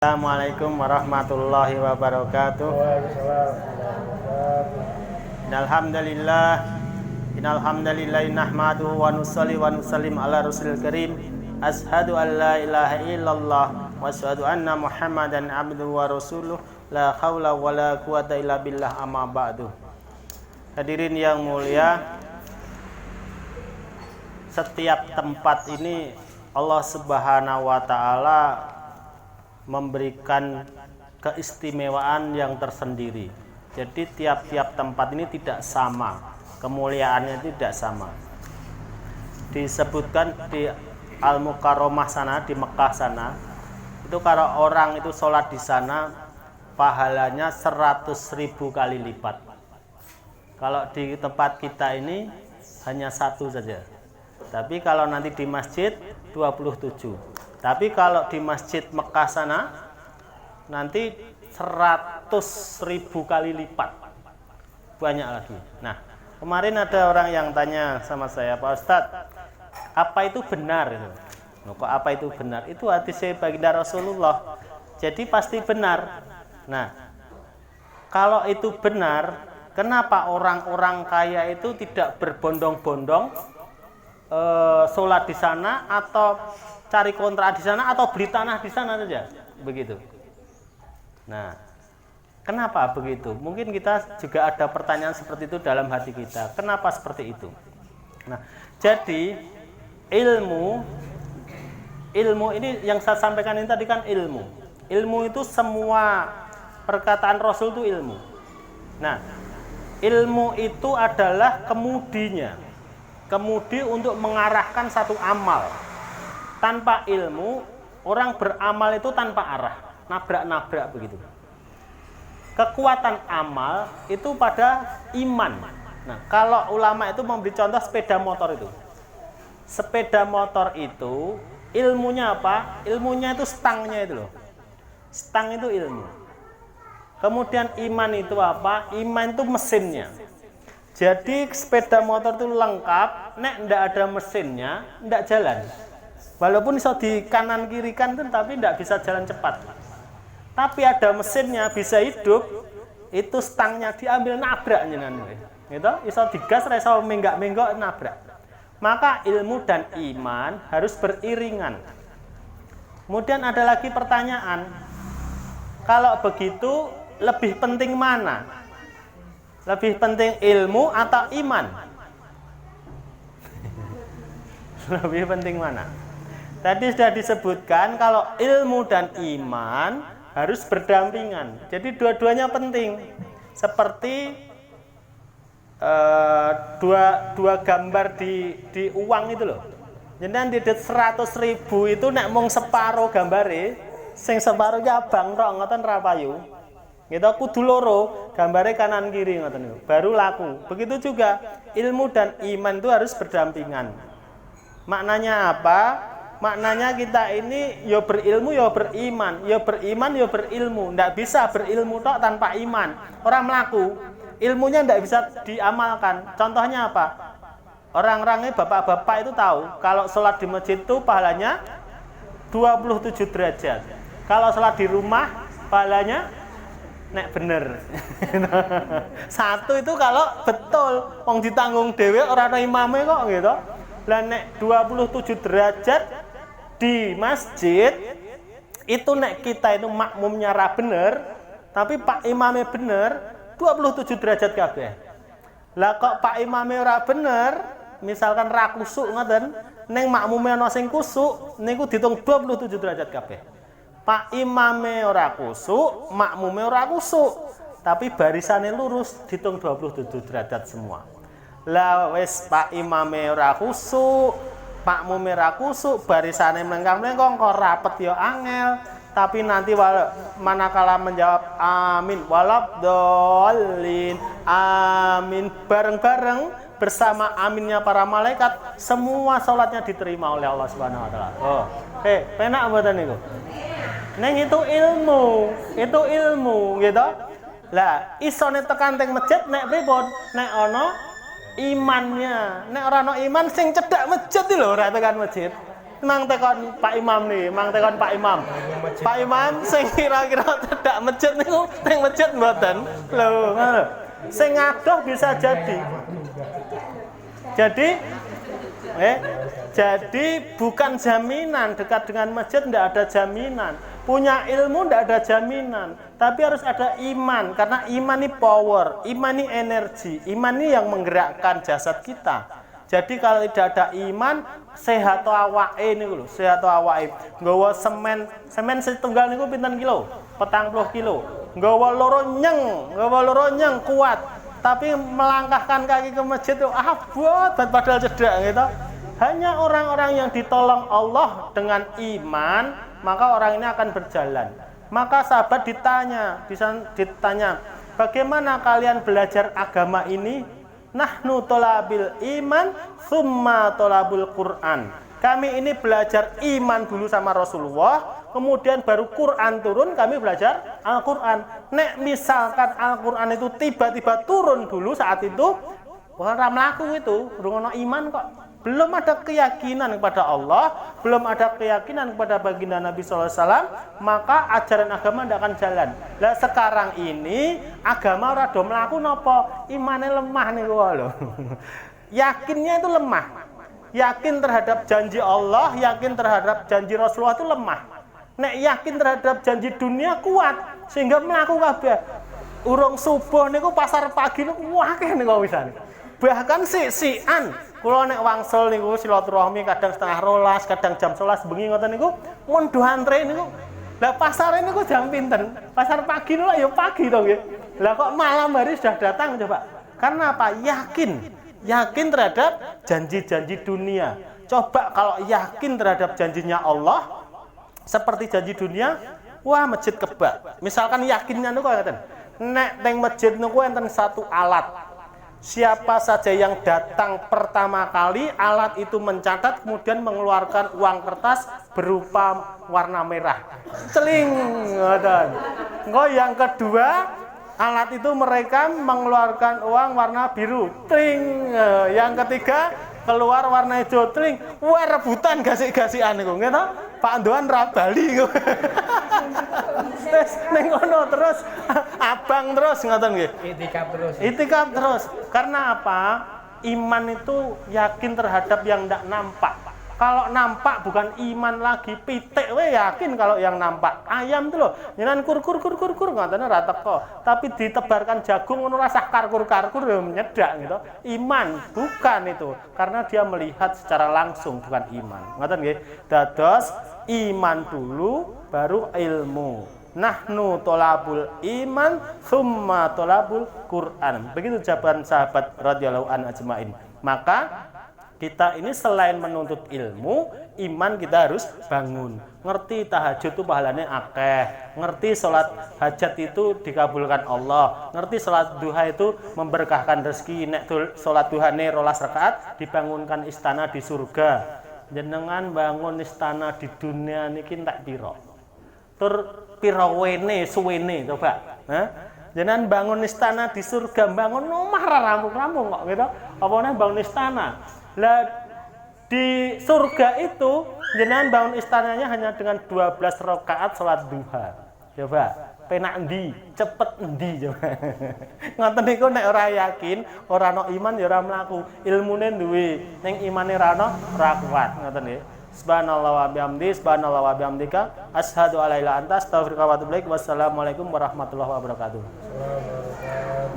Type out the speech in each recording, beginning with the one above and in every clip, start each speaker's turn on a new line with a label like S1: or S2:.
S1: Assalamualaikum warahmatullahi wabarakatuh. Innalhamdalillah nahmaduhu wa nusalli wa nusallim ala rasulil karim. Ashhadu an la ilaha illallah wa ashhadu anna Muhammadan abduhu wa rasuluh. La haula wa la quwata illa billah, amma ba'du. Hadirin yang mulia, setiap tempat ini Allah Subhanahu wa taala memberikan keistimewaan yang tersendiri. Jadi tiap-tiap tempat ini tidak sama, kemuliaannya tidak sama. Disebutkan di Al-Mukarramah sana, di Mekah sana, itu kalau orang itu sholat di sana, pahalanya 100.000 kali lipat. Kalau di tempat kita ini hanya 1 saja. Tapi kalau nanti di masjid 27. Tapi kalau di masjid Mekah sana nanti 100.000 kali lipat, banyak lagi. Nah, kemarin ada orang yang tanya sama saya, Pak Ustadz, apa itu benar? Kok apa itu benar? Itu hadis baginda Rasulullah, jadi pasti benar. Nah, kalau itu benar, kenapa orang-orang kaya itu tidak berbondong-bondong sholat di sana, atau cari kontrak di sana, atau beli tanah di sana saja, begitu. Nah, kenapa begitu? Mungkin kita juga ada pertanyaan seperti itu dalam hati kita. Kenapa seperti itu? Nah, jadi ilmu ini yang saya sampaikan ini tadi kan ilmu. Ilmu itu semua perkataan Rasul itu ilmu. Nah, ilmu itu adalah kemudinya. Kemudi untuk mengarahkan satu amal. Tanpa ilmu, orang beramal itu tanpa arah, nabrak-nabrak begitu. Kekuatan amal itu pada iman. Nah, kalau ulama itu memberi contoh sepeda motor itu. Sepeda motor itu ilmunya apa? Ilmunya itu stangnya itu loh. Stang itu ilmu. Kemudian iman itu apa? Iman itu mesinnya. Jadi sepeda motor itu lengkap, nek ndak ada mesinnya, ndak jalan. Walaupun bisa di kanan kirikan tuh, tapi ndak bisa jalan cepat. Tapi ada mesinnya, bisa hidup, itu stangnya diambil nabrak jenengan. Gitu, iso digas, iso menggak-menggok nabrak. Maka ilmu dan iman harus beriringan. Kemudian ada lagi pertanyaan, kalau begitu lebih penting mana? Lebih penting ilmu atau iman? Lebih penting mana? Tadi sudah disebutkan kalau ilmu dan iman harus berdampingan. Jadi dua-duanya penting. Seperti dua gambar di uang itu loh. Jadi nanti 100.000 itu nek mung separo gambare, sing separohnya abang tok ngoten ra payu. Gitu, kudu loro, gambarnya kanan kiri ngoten niku, baru laku. Begitu juga ilmu dan iman itu harus berdampingan. Maknanya apa? Maknanya kita ini ya berilmu ya beriman, ya beriman ya berilmu. Ndak bisa berilmu tok tanpa iman. Orang melaku, ilmunya ndak bisa diamalkan. Contohnya apa? Orang-orangnya bapak-bapak itu tahu kalau sholat di masjid itu pahalanya 27 derajat. Kalau sholat di rumah pahalanya nek bener. Satu itu kalau betul wong ditanggung dhewe ora ana imame kok gitu. Lah nek 27 derajat di masjid itu nek kita itu makmumnya ra bener, tapi Pak imame bener, 27 derajat kabeh. Lah kok Pak imame ora bener, misalkan ra kusuk ngoten, ning makmume ana sing kusuk, niku ditung 27 derajat kabeh. Pak imame ora kusuk, makmume ora kusuk, tapi barisane lurus, ditung 27 derajat semua. Lah wis Pak imame ora kusuk, makmume ora kusuk, barisane mlengkang-mlengkong kok rapet ya angel, tapi nanti manakala menjawab amin walabdallin, amin bareng-bareng bersama aminnya para malaikat, semua salatnya diterima oleh Allah Subhanahu wa taala. Oh, penak mboten niku? Neng itu ilmu gitu. Lah isone tekan teng masjid nek pripun? Nek ana imannya. Nek ora ana iman sing cedhak masjid lho ora tekan masjid. Mang tekon Pak Imam nih, mang tekon Pak Imam. Pak Imam sing kira-kira cedak masjid niku teng masjid mboten. Lho, ngono. Sing ngadoh bisa jadi. Jadi bukan jaminan dekat dengan masjid, tidak ada jaminan. Punya ilmu tidak ada jaminan, tapi harus ada iman, karena iman ini power, iman ini energi, iman ini yang menggerakkan jasad kita. Jadi kalau tidak ada iman, sehat awake niku lho, sehat awake. Nggawa semen setunggal niku pinten kilo? 40 kilo. Nggawa loro nyeng kuat. Tapi melangkahkan kaki ke masjid itu abot padahal cedak gitu. Hanya orang-orang yang ditolong Allah dengan iman, maka orang ini akan berjalan. Maka sahabat ditanya, bagaimana kalian belajar agama ini? Nahnu tolabil iman, summa tolabul Quran. Kami ini belajar iman dulu sama Rasulullah, kemudian baru Quran turun, kami belajar Al-Quran. Nek misalkan Al-Quran itu tiba-tiba turun dulu saat itu, orang melaku itu, rungono iman kok. Belum ada keyakinan kepada Allah, belum ada keyakinan kepada baginda Nabi SAW, maka ajaran agama tidak akan jalan. Lah sekarang ini agama ora do mlaku napa? Imane lemah niku lho. Yakinnya itu lemah. Yakin terhadap janji Allah, yakin terhadap janji Rasulullah itu lemah. Nek yakin terhadap janji dunia kuat sehingga mlaku kabeh. Urung subuh niku pasar pagi niku akeh niku wisane. Bahkan sian kula nek wangsul niku silaturahmi kadang setengah rolas, kadang jam 11 bengi ngoten niku mun do antre niku. Lah pasar niku jam pinten? Pasar pagi niku ya pagi to nggih. Lah kok malam hari sudah datang coba. Karena apa? Yakin terhadap janji-janji dunia. Coba kalau yakin terhadap janjinya Allah seperti janji dunia, wah masjid kebak. Misalkan yakinnya niku ngaten. Nek teng masjid niku enten satu alat. Siapa saja yang datang pertama kali, alat itu mencatat, kemudian mengeluarkan uang kertas berupa warna merah. Celing. Engko yang kedua, alat itu mereka mengeluarkan uang warna biru. Tring. Yang ketiga, keluar warna hijau. Tring. Wah, rebutan gasik-gasikan niku, nggih to? Pak Andoan ra bali niku. Wes ning ngono terus abang terus ngoten nggih. Itikaf terus. Karena apa? Iman itu yakin terhadap yang ndak nampak. Kalau nampak bukan iman lagi, pitik we yakin kalau yang nampak. Ayam itu loh, nyenan kur ngoten ora teko. Tapi ditebarkan jagung ngono rasah karkur ya nyedak gitu. Iman bukan itu, karena dia melihat secara langsung bukan iman. Ngoten nggih. Dados iman dulu baru ilmu. Nahnu tolabul iman summa tolabul Quran. Begitu jawaban sahabat radhiyallahu anhu ajmain. Maka kita ini selain menuntut ilmu, iman kita harus bangun. Ngerti tahajud itu pahalanya akeh. Ngerti sholat hajat itu dikabulkan Allah. Ngerti sholat duha itu memberkahkan rezeki. Nek sholat duhane 12 rakaat dibangunkan istana di surga. Jenengan bangun istana di dunia niki tak piro. Tur piro wene suwene coba. Jenengan bangun istana di surga, bangun omah ra rampung-rampung kok gitu. Apa neh bangun istana? Lah di surga itu jenengan bangun istananya hanya dengan 12 rakaat salat duha. Coba, penak endi, cepet endi coba. Ngoten niku nek ora yakin, ora ana iman ya ora mlaku. Ilmune duwe, ning imane ra ana ora kuat. Ngoten nggih. Subhanallah wa bihamdi, subhanallah wa bihamdika, asyhadu alla ilaha anta, astaghfiruka wa atubu ilaik. Wassalamualaikum warahmatullahi wabarakatuh.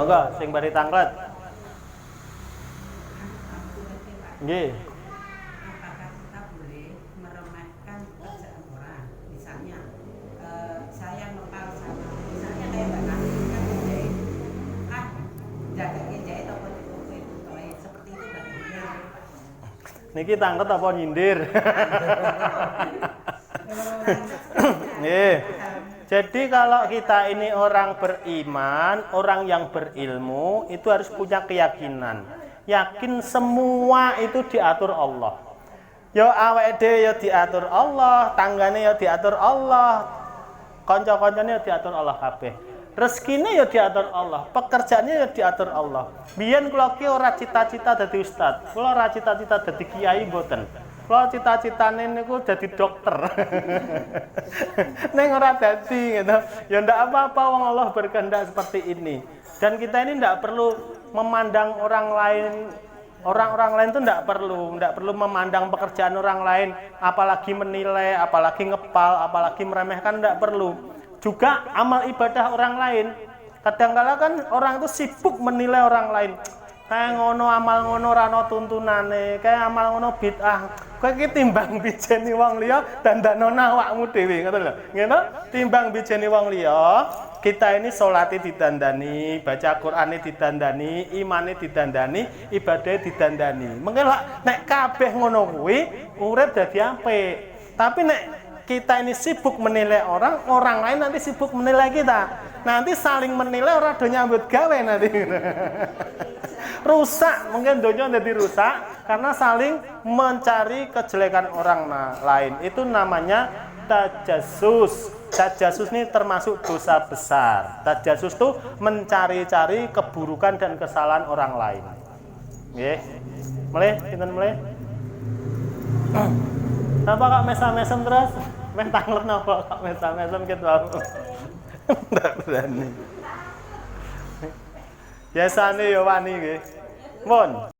S1: Monggo sing bari tanglet. Nggih.
S2: Apakah kita boleh meremehkan pekerjaan orang? Misalnya, saya ngepal sama, misalnya kayak Mbak Nani kan menjahit, jaga jahit apa itu, seperti itu bagaimana?
S1: Niki tanglet apa nyindir? Nih. Jadi kalau kita ini orang beriman, orang yang berilmu, itu harus punya keyakinan. Yakin semua itu diatur Allah. Ya awake dhewe ya diatur Allah, tanggane ya diatur Allah, kanca-kancane ya diatur Allah kabeh. Rezekine ya diatur Allah, pekerjaannya ya diatur Allah. Biyen kula ki ora cita-cita dadi ustaz, kula ora cita-cita dadi kiai mboten. Kalau cita-citane niku jadi dokter. Neng ora dadi gitu. Ya ndak apa-apa wong Allah berkehendak seperti ini. Dan kita ini ndak perlu memandang orang lain. Orang-orang lain itu ndak perlu memandang pekerjaan orang lain, apalagi menilai, apalagi ngepal, apalagi meremehkan, ndak perlu. Juga amal ibadah orang lain. Kadang-kala kan orang itu sibuk menilai orang lain. Kayak ngono amal ngono ra ono tuntunane, kayak amal ngono bid'ah. Kowe iki timbang bijeni wong liya dandanono awakmu dhewe, ngoten lho. Ngene, timbang bijeni wong liya, kita ini salate didandani, baca Qur'ane didandani, imane didandani, ibadahnya didandani. Mengko nek kabeh ngono kuwi urip dadi apik. Tapi nek kita ini sibuk menilai orang, orang lain nanti sibuk menilai kita. Nanti saling menilai, orang do nyambut gawe nanti. Rusak, mungkin donya jadi rusak karena saling mencari kejelekan orang lain. Itu namanya tajassus. Tajassus ini termasuk dosa besar. Tajassus itu mencari-cari keburukan dan kesalahan orang lain. Nggih. Mulai, pinten mulai. Napa kok mesam-mesem terus? Meh tanglet napa kok mesam-mesem ket wae. Ndak berani. Biasane ya wani nggih. Mun.